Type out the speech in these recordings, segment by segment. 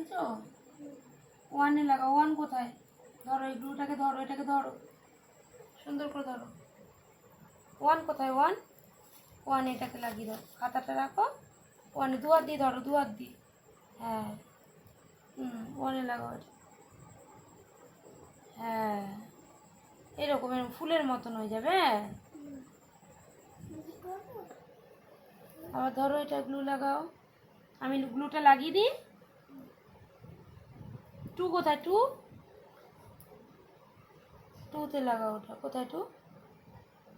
দিয়েছো? ওয়ানে লাগাও। ওয়ান কোথায়? ধরো এই গ্লুটাকে, ধরো এটাকে, ধরো সুন্দর করে ধরো। ওয়ান কোথায়? ওয়ান, ওয়ান এটাকে লাগিয়ে দাও। খাতাটা রাখো। ওয়ানে দু হাত দিয়ে ধরো, দু হাত দিয়ে। হ্যাঁ, ওয়ানে লাগাও এটা। হ্যাঁ, এরকম এরকম ফুলের মতন হয়ে যাবে। হ্যাঁ, আবার ধরো এটা গ্লু লাগাও। আমি গ্লুটা লাগিয়ে দিই। টু কোথায়? টু, টুতে লাগাও ওটা। কোথায় টু?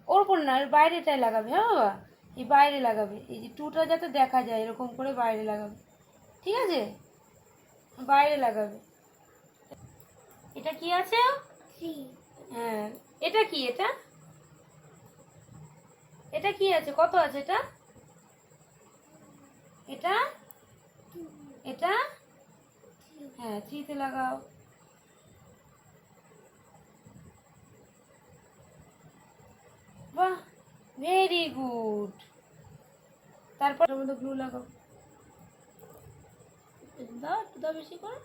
ওর উপর না, এর বাইরেটাই লাগাবে। হ্যাঁ বাবা, এই বাইরে লাগাবে। এই যে টুটা যাতে দেখা যায় এরকম করে বাইরে লাগাবে, ঠিক আছে? বাইরে লাগাবে। এটা কি আছে? হ্যাঁ, এটা কি? এটা এটা কি আছে? কত আছে এটা? এটা এটা হ্যাঁ, থ্রিতে লাগাও। বাহ, ভেরি গুড। তারপর ওর মধ্যে গ্লু লাগাও। দাও, একটু দাও বেশি করে।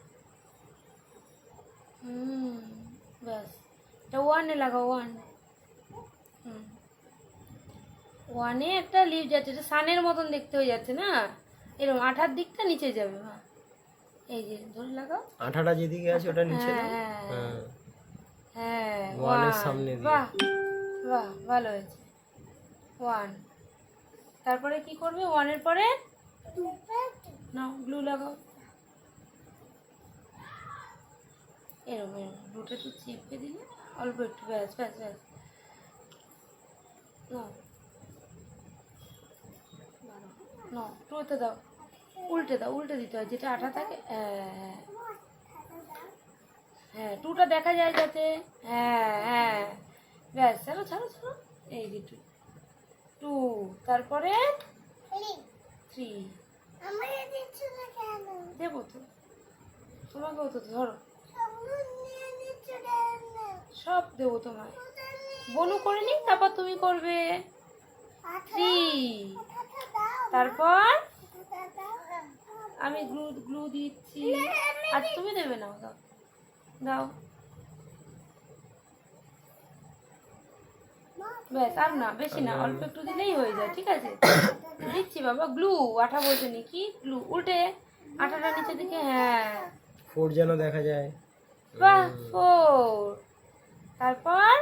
ব্যাস, এটা ওয়ানে লাগাও। ওয়ান, ওয়ানে একটা লিভ যাচ্ছে, এটা সানের মতন দেখতে হয়ে যাচ্ছে না? এরকম আঠার দিকটা নিচে যাবে। হ্যাঁ, এই যে ধরে লাগাও। আঠাটা যেদিকে আছে ওটা নিচে দাও। হ্যাঁ হ্যাঁ, হ্যাঁ, ওয়ানের ওয়ান। সামনে দিয়ে। বাহ বাহ, ভালো হয়েছে। ওয়ান, তারপরে কি করবে? ওয়ানের পরে নাও গ্লু লাগাও। এরকম এরকম গ্লুটা একটু চিপকে দিলে অল্প একটু। ব্যাস ব্যাস ব্যাস, নাও নাও। টুতে দাও, উল্টে দাও। উল্টে দিতে হয়, যেটা আঠা থাকে। হ্যাঁ হ্যাঁ, টুটা দেখা যায় যাতে। হ্যাঁ হ্যাঁ, ব্যাস। ছাড়ো ছাড়ো ছাড়ো। এই যে টু, টু, তারপরে থ্রি। দেবো তো, তোমাকেও তো। ধরো, সব দেবো তোমায়। বনু করে নি, তারপর তুমি করবে। থ্রি, তারপর আমি গ্লু গ্লু দিচ্ছি। আর তুমি দেবে না? দাও দাও। ব্যাস, আর না, বেশি না, অল্প একটু দিলেই হয়ে যায়। ঠিক আছে, দিচ্ছি বাবা। গ্লু, আঠা বলতে নি কি, গ্লু। উল্টে আঠাটা নিচে দিকে। হ্যাঁ, ফোর যেন দেখা যায়। বাহ, ফোর। তারপর